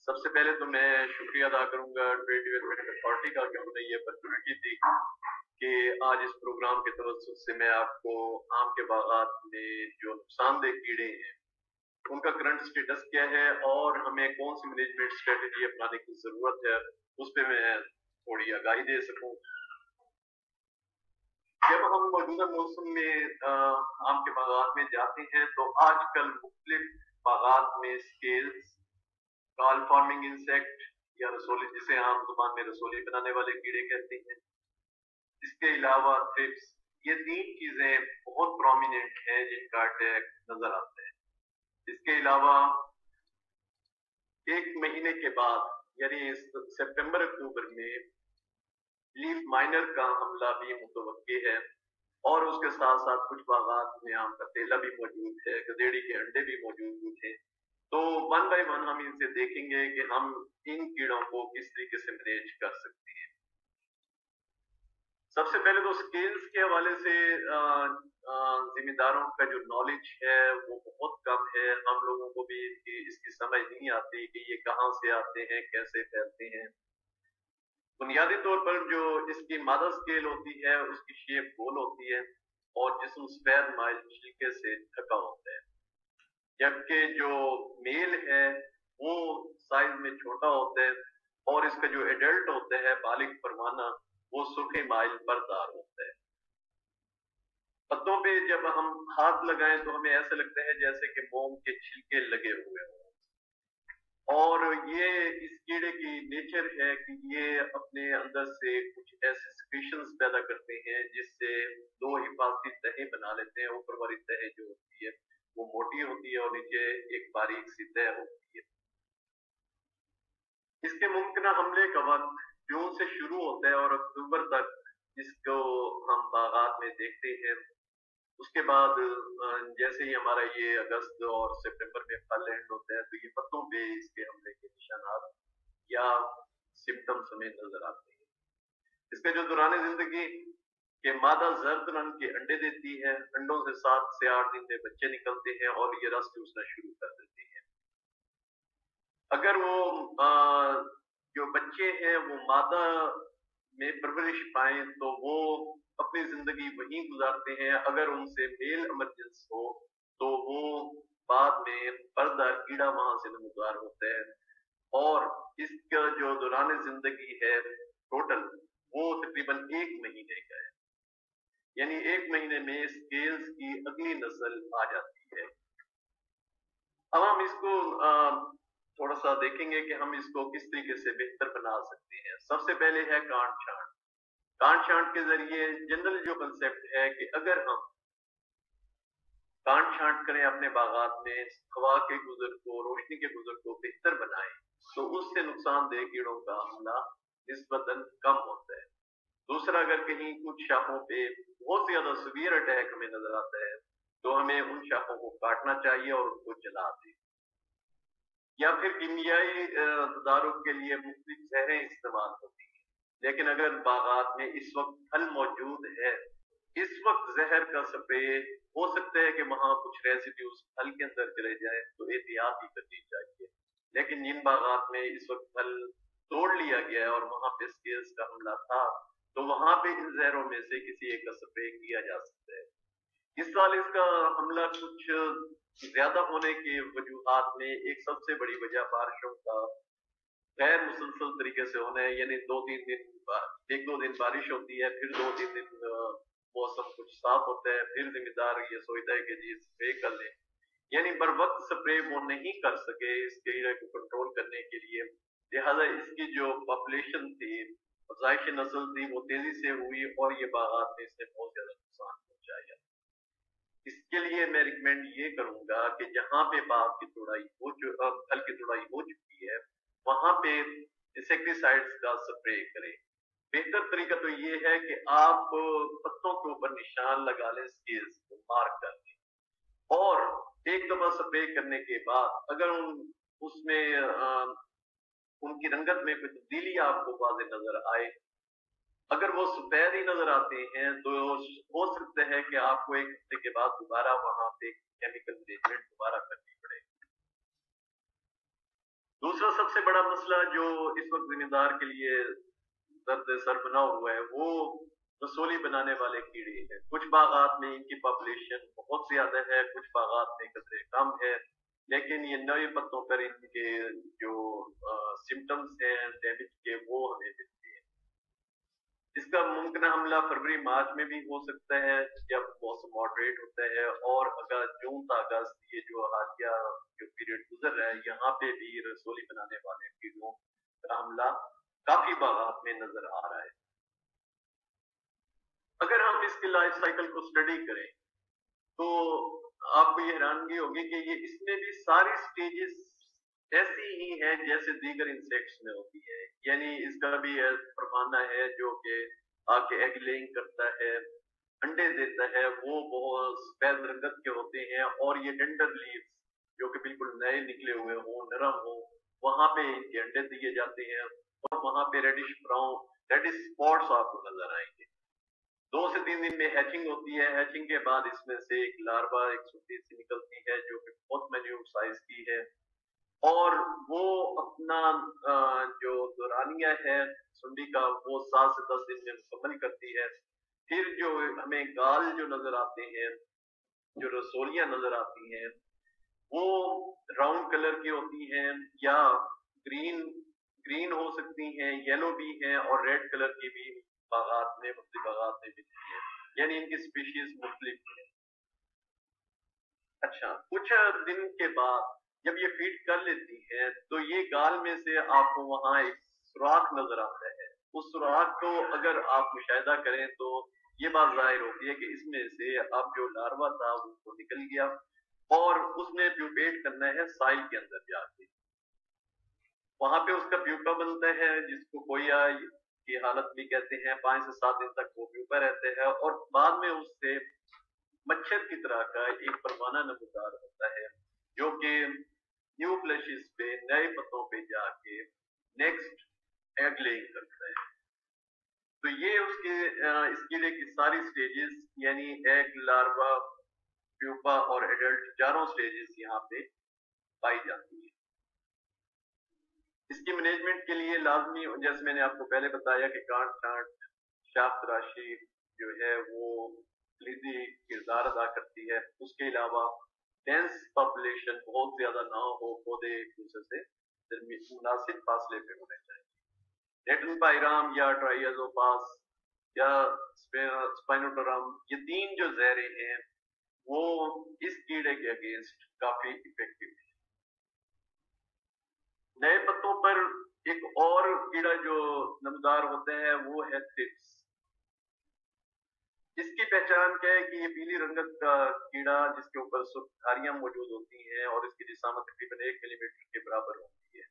سب سے پہلے تو میں شکریہ ادا کروں گا ٹریڈ ڈیولپمنٹ اتھارٹی کا کہ انہوں نے یہ اپرچونٹی دی کہ آج اس پروگرام کے توسط سے میں آپ کو آم کے باغات میں جو نقصان دہ کیڑے ہیں ان کا کرنٹ سٹیٹس کیا ہے اور ہمیں کون سی مینجمنٹ اسٹریٹجی اپنانے کی ضرورت ہے اس پہ میں تھوڑی آگاہی دے سکوں. جب ہم موجودہ موسم میں آم کے باغات میں جاتے ہیں تو آج کل مختلف باغات میں اسکیلز، کال فارمنگ انسیکٹ یا رسولی، جسے عام زبان میں رسولی بنانے والے کیڑے کہتے ہیں، اس کے علاوہ تھرپس، یہ تین چیزیں بہت پرومیننٹ ہیں جن کا اٹیک نظر آتا ہے. اس کے علاوہ ایک مہینے کے بعد یعنی سپٹمبر اکتوبر میں لیف مائنر کا حملہ بھی متوقع ہے اور اس کے ساتھ ساتھ کچھ باغات میں آم کا تیلا بھی موجود ہے، گدیڑی کے انڈے بھی موجود ہیں. تو ون بائی ون ہم ان سے دیکھیں گے کہ ہم ان کیڑوں کو کس طریقے سے مینیج کر سکتے ہیں. سب سے پہلے تو سکیلز کے حوالے سے ذمہ داروں کا جو نالج ہے وہ بہت کم ہے. ہم لوگوں کو بھی اس کی سمجھ نہیں آتی کہ یہ کہاں سے آتے ہیں، کیسے پھیلتے ہیں. بنیادی طور پر جو اس کی مادہ سکیل ہوتی ہے اس کی شیپ گول ہوتی ہے اور جسم سفید مائل چھلکے سے ڈھکا ہوتا ہے، جبکہ جو میل ہے وہ سائز میں چھوٹا ہوتا ہے اور اس کا جو ایڈلٹ ہوتا ہے بالغ پروانہ وہ سرخی مائل پردار ہوتا ہے. پتوں پہ جب ہم ہاتھ لگائیں تو ہمیں ایسا لگتا ہے جیسے کہ موم کے چھلکے لگے ہوئے ہوں. اور یہ اس کیڑے کی نیچر ہے کہ یہ اپنے اندر سے کچھ ایسے سیکریشنز پیدا کرتے ہیں جس سے دو حفاظتی تہیں بنا لیتے ہیں. اوپر والی تہ جو ہوتی ہے وہ موٹی ہوتی ہے اور نیچے ایک باریک سی تہ ہوتی ہے. اس کے ممکنہ حملے کا وقت جون سے شروع ہوتا ہے اور اکتوبر تک اس کو ہم باغات میں دیکھتے ہیں. اس کے بعد جیسے ہی ہمارا یہ اگست اور سپٹمبر میں پھل اینڈ ہوتا ہے تو یہ پتوں پہ اس کے حملے کے نشانات یا سمٹمز ہمیں نظر آتے ہیں. اس کا جو دوران زندگی کہ مادہ زرد رنگ کے انڈے دیتی ہے، انڈوں سے 7 سے 8 دن میں بچے نکلتے ہیں اور یہ رس چوسنا شروع کر دیتے ہیں. اگر وہ جو بچے ہیں وہ مادہ میں پرورش پائیں تو وہ اپنی زندگی وہیں گزارتے ہیں. اگر ان سے میل ایمرجنس ہو تو وہ بعد میں پردہ کیڑا وہاں سے نمودار ہوتا ہے اور اس کا جو دوران زندگی ہے ٹوٹل وہ تقریباً 1 مہینے کا ہے. یعنی 1 مہینے میں اسکیلز کی اگلی نسل آ جاتی ہے. اب ہم اس کو تھوڑا سا دیکھیں گے کہ ہم اس کو کس طریقے سے بہتر بنا سکتے ہیں. سب سے پہلے ہے کانٹ چھانٹ. کانٹ چھانٹ کے ذریعے جنرل جو کنسیپٹ ہے کہ اگر ہم کانٹ چھانٹ کریں اپنے باغات میں، ہوا کے گزر کو، روشنی کے گزر کو بہتر بنائیں تو اس سے نقصان دہ کیڑوں کا حملہ نسبتاً کم ہوتا ہے. دوسرا، اگر کہیں کچھ شاخوں پہ بہت زیادہ سیویئر اٹیک ہمیں نظر آتا ہے تو ہمیں ان شاخوں کو کاٹنا چاہیے اور ان کو جلا دیں، یا پھر کیمیائی تدارک کے لیے مختلف زہریں استعمال ہوتی ہیں. لیکن اگر باغات میں اس وقت پھل موجود ہے، اس وقت زہر کا سپرے ہو سکتا ہے کہ وہاں کچھ ریزیڈیوز پھل کے اندر چلے جائیں تو احتیاط ہی کرنی چاہیے. لیکن جن باغات میں اس وقت پھل توڑ لیا گیا ہے اور وہاں پہ اسکیلز کا حملہ تھا تو وہاں پہ ان زہروں میں سے کسی ایک کا سپرے کیا جا سکتا ہے. اس سال اس کا حملہ کچھ زیادہ ہونے کی وجوہات میں ایک سب سے بڑی وجہ بارشوں کا غیر مسلسل طریقے سے ہونا ہے. یعنی 2-3 دن 1-2 دن بارش ہوتی ہے، پھر 2-3 دن موسم کچھ صاف ہوتا ہے، پھر ذمہ دار یہ سوچتا ہے کہ جی اسپرے کر لیں. یعنی بر وقت سپرے وہ نہیں کر سکے اس کیڑے کو کنٹرول کرنے کے لیے. لہذا اس کی جو پاپولیشن تھی، افزائش نسل تھی، وہ تیزی سے ہوئی اور یہ باغات میں اس نے بہت زیادہ نقصان پہنچایا. اس کے لیے میں ریکمینڈ یہ کروں گا کہ جہاں پہ باغ کی توڑائی پھل کی توڑائی ہو چکی ہے وہاں پہ انسیکٹیسائڈز کا سپرے کریں. بہتر طریقہ تو یہ ہے کہ آپ پتوں کے اوپر نشان لگا لیں، اسکیلز کو مارک کر لیں اور ایک دفعہ سپرے کرنے کے بعد اگر اس میں ان کی رنگت میں کوئی تبدیلی آپ کو واضح نظر آئے، اگر وہ سفید ہی نظر آتے ہیں تو ہو سکتا ہے کہ آپ کو 1 ہفتے کے بعد دوبارہ وہاں پہ کیمیکل مینجمنٹ دوبارہ کرنی پڑے. दूसरा सबसे बड़ा मसला जो इस वक्त जिम्मेदार के लिए दर्द सर बना हुआ है वो रसोली बनाने वाले कीड़े हैं। कुछ बागात में इनकी पॉपुलेशन बहुत ज्यादा है, कुछ बागात में कदरे कम है, लेकिन ये नए पत्तों पर इनके जो सिम्टम्स हैं डैमेज के वो हमें मिलते हैं। इसका मुमकिन हमला फरवरी मार्च में भी हो सकता है जब मौसम मॉडरेट होता है, और अगर जून तक अगस्त ये जो हालिया जो पीरियड गुजर रहा है यहाँ पे भी रसोली बनाने वाले कीड़ों का हमला काफी बागात में नजर आ रहा है। अगर हम इसके लाइफ साइकिल को स्टडी करें तो आपको ये हैरानगी होगी कि ये इसमें भी सारी स्टेजेस ऐसी ही है जैसे दीगर इंसेक्ट्स में होती है। यानी इसका भी परवाना है जो कि आके एग लेइंग करता है, अंडे देता है, वो बहुत सफेद रंगत के होते हैं, और ये टेंडर लीव्स जो कि बिल्कुल नए निकले हुए हों, नरम हो, वहां पे इनके अंडे दिए जाते हैं, और वहां पे रेडिश ब्राउन रेडिश स्पॉट्स आपको नजर आएंगे। 2 से 3 दिन में हैचिंग होती है। हैचिंग के बाद इसमें से एक लार्वा एक सुंडी सी निकलती है जो कि बहुत मैन्यूर साइज की है, और वो अपना जो दौरानिया है सुंडी का वो 7 से 10 दिन में मुकम्मल करती है। फिर जो हमें गाल जो नजर आते हैं, जो रसोलियां नजर आती हैं, वो राउंड कलर की होती हैं या ग्रीन हो सकती हैं, येलो भी हैं, और रेड कलर की भी बागात में मुख्तलिफ बागात में मिलती है। यानी इनकी स्पीशीज मुख्तलिफ है। अच्छा, कुछ दिन के बाद जब ये फीड कर लेती है तो ये गाल में से आपको वहां एक सुराख नजर आता है। उस सुराख को अगर आप मुशाहिदा करें तो ये बात जाहिर होती है कि इसमें से अब जो लार्वा था वो निकल गया, और उसने प्यूपेट करना है साइल के अंदर जाके। वहां पे उसका प्यूपा बनता है जिसको कोया की हालत भी कहते हैं। 5 से 7 दिन तक वो प्यूपा रहते हैं, और बाद में उससे मच्छर की तरह का एक परवाना नमूदार होता है जो कि न्यू फ्लैशेस पे नए पत्तों पे जाके नेक्स्ट एग लेइंग करता है। तो ये उसके इस कीड़े की सारी स्टेजेस यानी एग, लार्वा, प्यूपा और एडल्ट चारों स्टेजेस यहाँ पे पाई जाती है। इसकी मैनेजमेंट के लिए लाजमी, जैसे मैंने आपको पहले बताया कि काट छांट शाख तराशी जो है वो कलीदी किरदार अदा करती है। उसके अलावा डेंस पॉपुलेशन बहुत ज्यादा ना हो, पौधे एक दूसरे से मुनासिब फासले पे होने चाहिए। रेटनपाइराम या ट्राइजोपास या स्पाइनोटोरम, ये 3 जो जहरे हैं वो इस कीड़े के अगेंस्ट काफी इफेक्टिव है। नए पत्तों पर एक और कीड़ा जो नमदार होते हैं वो है थ्रिप्स। इसकी पहचान क्या है कि ये पीली रंगत का कीड़ा जिसके ऊपर सुर्खधारियां मौजूद होती हैं और इसकी जिसामत तकरीबन 1 मिलीमीटर के बराबर होती है।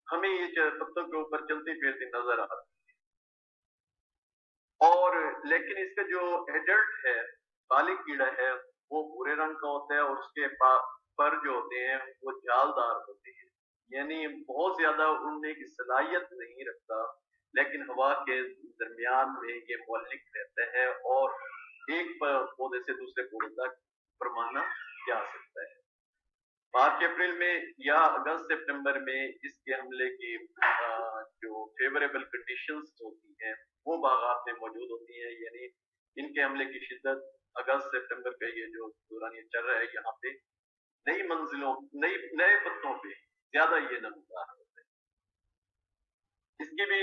हमें ये पत्तों के ऊपर चलती फिरती नजर आती है, और लेकिन इसका जो एडल्ट है, बालिग कीड़ा है, वो भूरे रंग का होता है, और उसके पर जो होते हैं वो जालदार होते हैं। यानी बहुत ज्यादा उड़ने की सलाहियत नहीं रखता, लेकिन हवा के दरमियान में ये मौलिक रहता है और एक पौधे से दूसरे पौधे तक परवाना जा सकता है। मार्च अप्रैल में या अगस्त सितंबर में इसके हमले की जो फेवरेबल कंडीशंस होती हैं वो बागात में मौजूद होती हैं। यानी इनके हमले की शिद्दत अगस्त सितंबर का ये जो दौरान ये चल रहा है, यहाँ पे नई मंजिलों नए पत्तों पे ज्यादा ये नमूदार होते हैं। इसकी भी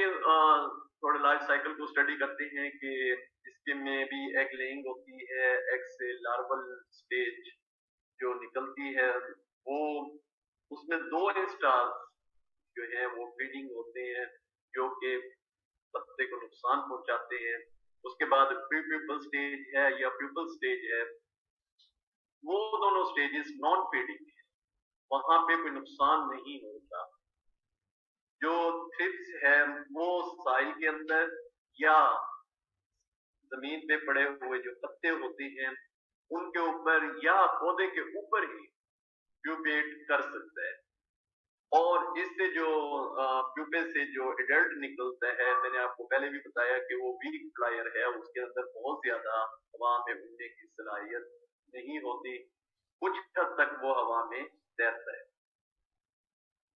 थोड़ा लाइफ साइकिल को स्टडी करते हैं कि इसके में भी एग लेइंग होती है। एग से लार्वल स्टेज जो निकलती है वो उसमें 2 इंस्टार्स जो है वो फीडिंग होते हैं जो कि पत्ते को नुकसान पहुंचाते हैं। उसके बाद प्री प्यूपल स्टेज है या प्यूपल स्टेज है, वो दोनों स्टेजेस नॉन फीडिंग है, वहां पे कोई नुकसान नहीं होता। जो थ्रिप्स है वो साइल के अंदर या जमीन पे पड़े हुए जो पत्ते होते हैं उनके ऊपर या पौधे के ऊपर ही प्यूपेट कर सकता है, और इससे जो प्यूपे से जो एडल्ट निकलता है, मैंने आपको पहले भी बताया कि वो वीक फ्लायर है, उसके अंदर बहुत ज्यादा हवा में उड़ने की सलाहियत नहीं होती, कुछ हद तक वो हवा में तैरता है।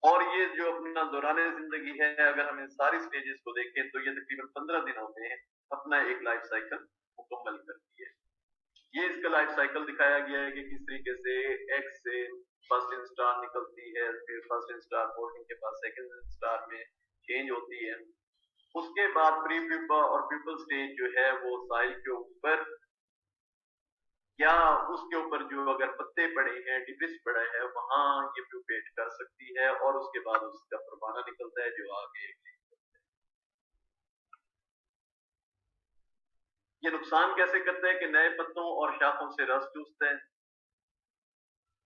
اور یہ جو اپنا دوران زندگی ہے، اگر ہم ان ساری سٹیجز کو دیکھیں تو یہ تقریباً 15 دنوں میں اپنا ایک لائف سائیکل مکمل کرتی ہے۔ یہ اس کا لائف سائیکل دکھایا گیا ہے کہ کس طریقے سے ایگ سے فرسٹ انسٹار نکلتی ہے، پھر فرسٹ انسٹار بولنگ کے بعد سیکنڈ انسٹار میں چینج ہوتی ہے، اس کے بعد پری پیپا اور پیپل سٹیج جو ہے وہ سائل کے اوپر یا اس کے اوپر جو اگر پتے پڑے ہیں، ڈبس پڑا ہے، وہاں یہ پیوپیٹ کر سکتی ہے اور اس کے بعد اس کا پروانہ نکلتا ہے جو آگے یہ نقصان کیسے کرتا ہے کہ نئے پتوں اور شاخوں سے رس چوستا ہے۔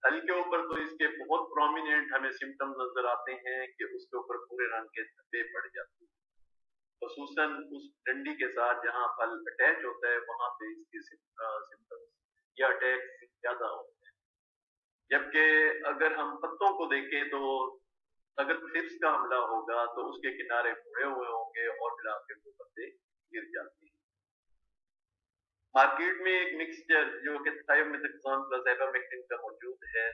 پھل کے اوپر تو اس کے بہت پرومیننٹ ہمیں سمٹم نظر آتے ہیں کہ اس کے اوپر پورے رنگ کے دھبے پڑ جاتے ہیں، خصوصاً اس ڈنڈی کے ساتھ جہاں پھل اٹیچ ہوتا ہے وہاں پہ اس کی سمٹمس یا اٹیک زیادہ ہوتے ہیں۔ جبکہ اگر ہم پتوں کو دیکھیں تو اگر تھرپس کا حملہ ہوگا تو اس کے کنارے مڑے ہوئے ہوں گے اور پھر آپ کے وہ پتے گر جاتے ہیں۔ مارکیٹ میں ایک مکسچر جو کہ تھائیومیتھاکسون پلس ایبامکٹن کا موجود ہے،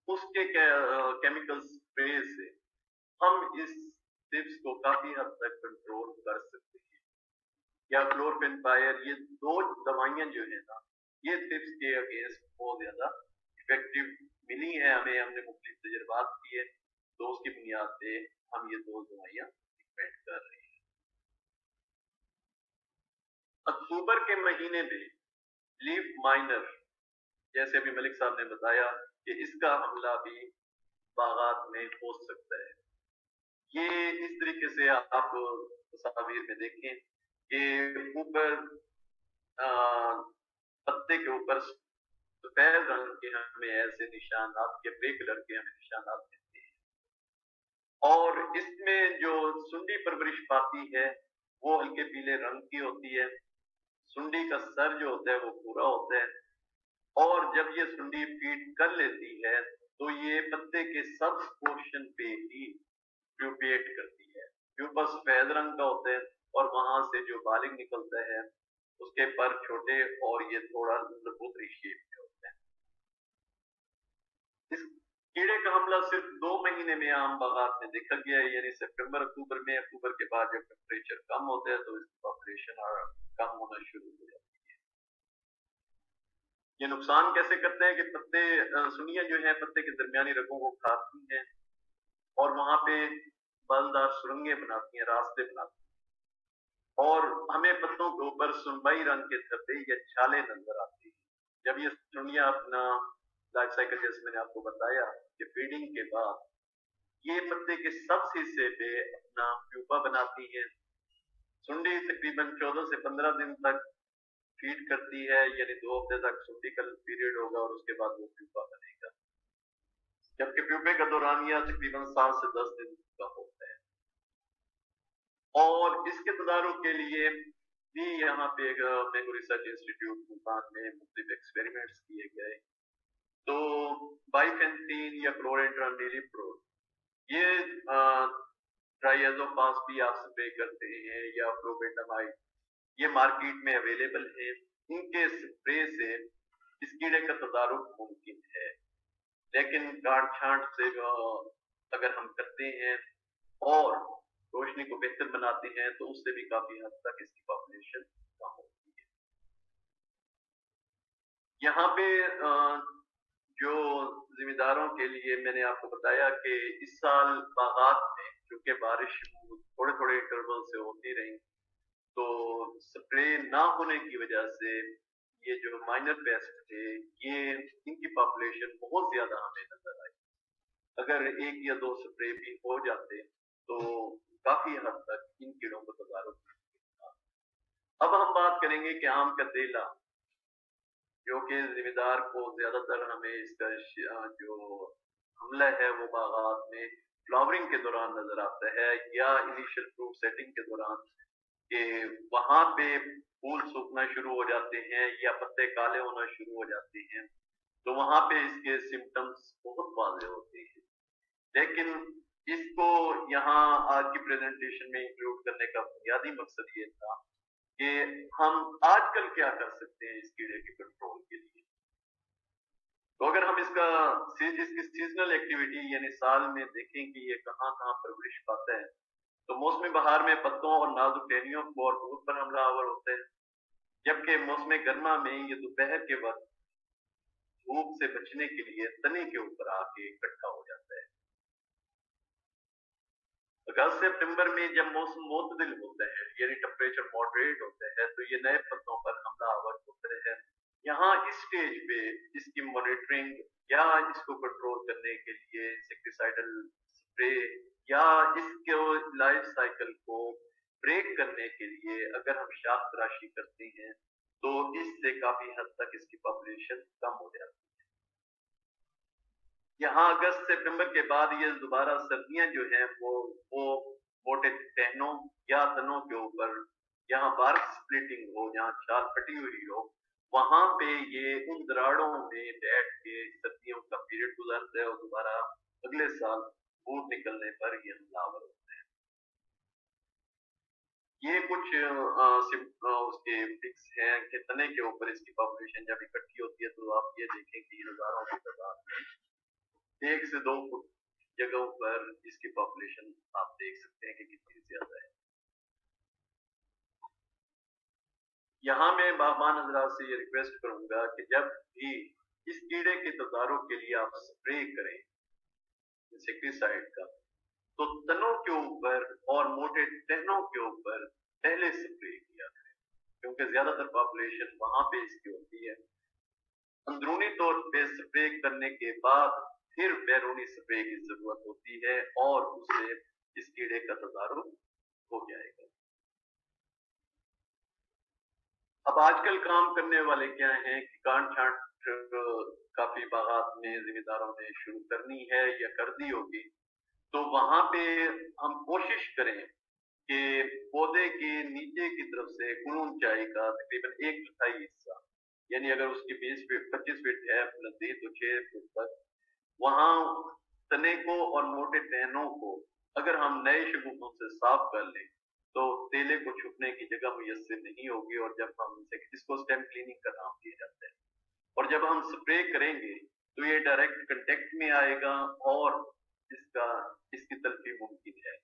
اس کے کیمیکل اسپرے سے ہم اس ٹپس کو کافی حد تک کنٹرول کر سکتے ہیں۔ یا کلورپینفائر، یہ دو دوائیاں جو ہیں نا، یہ ٹپس کے اگینسٹ بہت زیادہ افیکٹو ملی ہیں ہمیں، ہم نے مختلف تجربات کیے، تو اس کی بنیاد پہ ہم یہ دو دوائیاں ریکمینڈ کر رہے ہیں۔ اکتوبر کے مہینے میں لیف مائنر، جیسے ابھی ملک صاحب نے بتایا کہ اس کا حملہ بھی باغات میں ہو سکتا ہے۔ یہ اس طریقے سے آپ تصاویر میں دیکھیں کہ اوپر پتے کے اوپر سفید رنگ کے ہمیں ایسے نشانات یا گرے کلر کے ہمیں نشانات ملتے ہیں، اور اس میں جو سنڈی پرورش پاتی ہے وہ ہلکے پیلے رنگ کی ہوتی ہے، سنڈی کا سر جو ہوتا ہے وہ پورا ہوتا ہے، اور جب یہ سنڈی فیڈ کر لیتی ہے تو یہ پتے کے سب پورشن پہ ہی پیوپیٹ کرتی ہے۔ پیوپا سفید رنگ کا ہوتا ہے اور وہاں سے جو بالنگ نکلتا ہے اس کے پر چھوٹے اور یہ تھوڑا لبوتری شیپ میں ہوتا ہے۔ اس کیڑے کا حملہ صرف 2 مہینے میں عام باغات میں دیکھا گیا ہے، یعنی سپٹمبر اکتوبر میں۔ اکتوبر کے بعد جب ٹیمپریچر کم ہوتا ہے تو اس کی پاپولیشن کم ہونا شروع ہو جاتی ہے۔ یہ نقصان کیسے کرتے ہیں کہ پتے سنیاں جو ہیں پتے کے درمیانی رگوں کو کھاتی ہیں اور وہاں پہ بالدار سرنگیں بناتی ہیں، راستے بناتی ہیں، اور ہمیں پتوں کے اوپر سنبائی رنگ کے دھبے یا چھالے نظر آتی ہیں۔ جب یہ سنیاں اپنا لائف سائیکل جیسے میں نے آپ کو بتایا کہ فیڈنگ کے بعد یہ پتے کے سب حصے پہ اپنا پیوپا بناتی ہیں۔ سنڈی تقریباً 14 سے 15 دن تک فیڈ کرتی ہے، یعنی 2 ہفتے تک سنڈیکل پیریڈ ہوگا اور اس کے بعد وہ پیوپا بنے گا، جبکہ پیوپے کا دورانیہ تقریباً 7 سے 10 دن کا ہوتا ہے۔ اور اس کے تدارک کے لیے بھی یہاں پہ مینگو ریسرچ انسٹیٹیوٹ ملتان میں مختلف ایکسپیریمنٹس کیے گئے۔ تو بائیفینتین یا کلورینٹران نیلیپرول، یہ ٹرائیزوپاس بھی آپ سپرے کرتے ہیں، یا فلوبینڈامائڈ، یہ مارکیٹ میں اویلیبل ہیں۔ ان کے سپرے سے اس کیڑے کا تدارک ممکن ہے، لیکن کاٹ چھانٹ سے اگر ہم کرتے ہیں اور روشنی کو بہتر بناتے ہیں تو اس سے بھی کافی حد تک اس کی پاپولیشن کم ہوتی ہے۔ یہاں پہ جو ذمہ داروں کے لیے میں نے آپ کو بتایا کہ اس سال باغات میں چونکہ بارش تھوڑے تھوڑے انٹرول سے ہوتی رہی، تو سپرے نہ ہونے کی وجہ سے یہ جو مائنر پیسٹ تھے یہ ان کی پاپولیشن بہت زیادہ ہمیں نظر آئی۔ اگر 1 یا 2 سپرے بھی ہو جاتے تو کافی حد تک ان کیڑوں کو تدارک تھا۔ اب ہم بات کریں گے کہ آم کا دیلا، جو کہ ذمہ دار کو زیادہ تر ہمیں اس کا جو حملہ ہے وہ باغات میں فلاورنگ کے دوران نظر آتا ہے، یا انیشل فروٹ سیٹنگ کے دوران، کہ وہاں پہ پھول سوکھنا شروع ہو جاتے ہیں یا پتے کالے ہونا شروع ہو جاتے ہیں، تو وہاں پہ اس کے سمٹمز بہت واضح ہوتے ہیں۔ لیکن اس کو یہاں آج کی پریزنٹیشن میں انکلوڈ کرنے کا بنیادی مقصد یہ تھا کہ ہم آج کل کیا کر سکتے ہیں اس کیڑے کے کنٹرول کے لیے۔ तो अगर हम इसकी सीजनल एक्टिविटी यानी साल में देखें कि ये कहाँ कहाँ परवरिश पाता है, तो मौसमी बहार में पत्तों और नाजुक टहनियों को और धूप पर हमलावर होते हैं, जबकि मौसम गर्मा में ये दोपहर के वक्त धूप से बचने के लिए तने के ऊपर आके इकट्ठा हो जाता है। अगस्त सितंबर में जब मौसम मोतदिल होता है यानी टेम्परेचर मॉडरेट होता है, तो ये नए पत्तों पर हमलावर होते हैं। यहाँ इस स्टेज पे इसकी मॉनिटरिंग या इसको कंट्रोल करने के लिए इंसेक्टिसाइडल स्प्रे या इसके लाइफ साइकिल को ब्रेक करने के लिए अगर हम शाख तराशी करते हैं तो इससे काफी हद तक इसकी पॉपुलेशन कम हो जाती है। यहाँ अगस्त सितंबर के बाद ये दोबारा सर्दियां जो हैं वो मोटे टहनों या तनों के ऊपर यहाँ बार्क स्प्लिटिंग हो, यहाँ छाल फटी हुई हो, वहां पे ये उन दराड़ों में बैठ के सर्दियों का पीरियड गुजरते हैं और दोबारा अगले साल फूट निकलने पर ये हमलावर होते हैं। ये कुछ उसके पिक्स हैं कि तने के ऊपर इसकी पॉपुलेशन जब इकट्ठी होती है तो आप ये देखें कि हजारों की तादाद में 1 से 2 फुट जगहों पर इसकी पॉपुलेशन आप देख सकते हैं कि कितनी ज्यादा है। यहाँ मैं बागबान हजरात से ये रिक्वेस्ट करूंगा कि जब भी इस कीड़े के तदारुक के लिए आप स्प्रे करें इंसेक्टिसाइड का, तो तनों के ऊपर और मोटे टहनों के ऊपर पहले स्प्रे किया करें, क्योंकि ज्यादातर पॉपुलेशन वहां पे इसकी होती है। अंदरूनी तौर पे स्प्रे करने के बाद फिर बैरूनी स्प्रे की जरूरत होती है और उससे इस कीड़े का तदारुक हो जाएगा। अब आजकल काम करने वाले क्या हैं कि काट छांट काफी बागात में जिम्मेदारों ने शुरू करनी है या कर दी होगी, तो वहां पे हम कोशिश करें कि पौधे के नीचे की तरफ से कुल ऊंचाई का तकरीबन 1/4 हिस्सा, यानी अगर उसकी 25 फीट है नजदीक तो 6 फुट तक, वहां तने को और मोटे टहनों को अगर हम नए शगुफों से साफ कर लें तो तेले को छुपने की जगह मुयस्सर नहीं होगी, और जब हम इसको स्टेम क्लीनिंग का नाम दिया जाता है, और जब हम स्प्रे करेंगे तो ये डायरेक्ट कांटेक्ट में आएगा और इसकी तलफी मुमकिन है।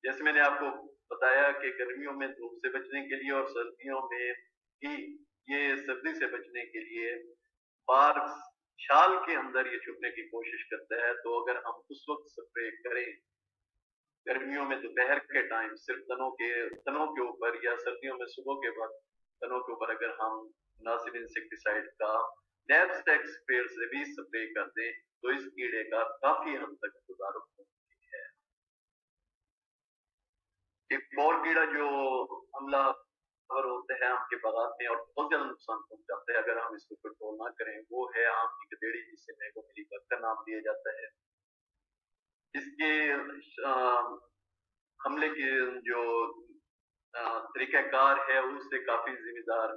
जैसे मैंने आपको बताया कि गर्मियों में धूप से बचने के लिए और सर्दियों में भी ये सर्दी से बचने के लिए बार छाल के अंदर ये छुपने की कोशिश करता है, तो अगर हम उस वक्त स्प्रे करें गर्मियों में दोपहर के टाइम सिर्फ तनों के ऊपर, या सर्दियों में सुबह के वक्त तनों के ऊपर अगर हम मुनासिब इंसेक्टिसाइड का नैपसेक स्प्रे से भी स्प्रे कर दें तो इस कीड़े का काफी हद तक तदारुक मुमकिन है। एक और कीड़ा जो हमलावर होते हैं आम के बागात में और बहुत ज्यादा नुकसान पहुंचाते हैं अगर हम इसको कंट्रोल ना करें, वो है आम की गदेड़ी, जिसे मैंगो मिलीबग का नाम दिया जाता है। इसके हमले के जो तरीकाकार है उससे काफी जिम्मेदार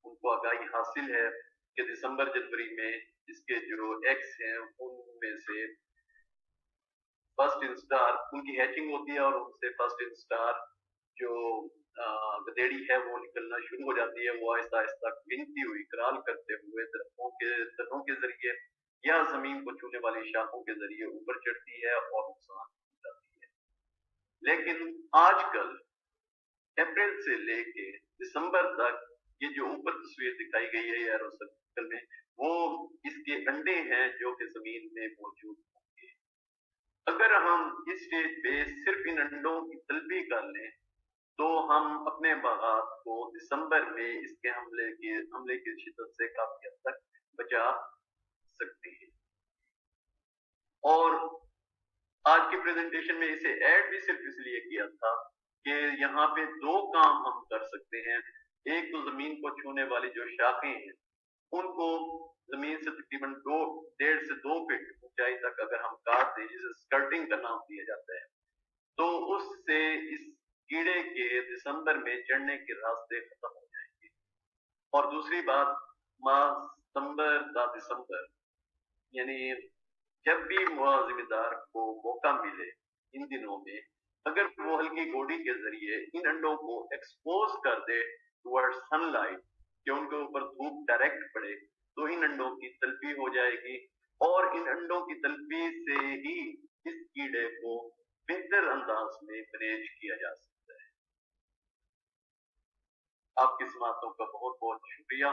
उनको आगाही हासिल है कि दिसंबर जनवरी में इसके जो एग्स हैं उनमें से फर्स्ट इंस्टार उनकी हैचिंग होती है और उनसे फर्स्ट इंस्टार जो गदेड़ी है वो निकलना शुरू हो जाती है। वो आहिस्ता आहिस्ता बिनती हुई कराल करते हुए दरख्तों के तनों के जरिए या जमीन को छूने वाली शाखों के जरिए ऊपर चढ़ती है और नुकसान पहुंचाती है। लेकिन आजकल अप्रैल से लेके दिसंबर तक ये जो ऊपर तस्वीर दिखाई गई है एरो सर्कल में, वो इसके अंडे हैं जो कि जमीन में मौजूद होंगे। अगर हम इस स्टेज पे सिर्फ इन अंडों की तलबी कर लें तो हम अपने बागात को दिसंबर में इसके हमले की शिद्दत से काफी हद तक बचा सकते हैं। और आज की प्रेजेंटेशन में इसे ऐड भी सिर्फ इसलिए किया था कि यहाँ पे 2 काम हम कर सकते हैं। एक तो जमीन को छूने वाली जो शाखें हैं उनको जमीन से तकरीबन 1.5 से 2 फीट ऊंचाई तक अगर हम काट दें, जिसे स्कर्टिंग का नाम दिया जाता है, तो उससे इस कीड़े के दिसंबर में चढ़ने के रास्ते खत्म हो जाएंगे। और दूसरी बात, माह सितंबर का दिसंबर, यानी जब भी जिम्मेदार को मौका मिले इन दिनों में, अगर वो हल्की गोडी के जरिए इन अंडों को एक्सपोज कर दे टुवर्ड्स सनलाइट, कि उनके ऊपर धूप डायरेक्ट पड़े, तो इन अंडों की तलफी हो जाएगी और इन अंडों की तलफी से ही इस कीड़े को बेहतर अंदाज में मैनेज किया जा सकता है। आपकी समातों का बहुत बहुत शुक्रिया।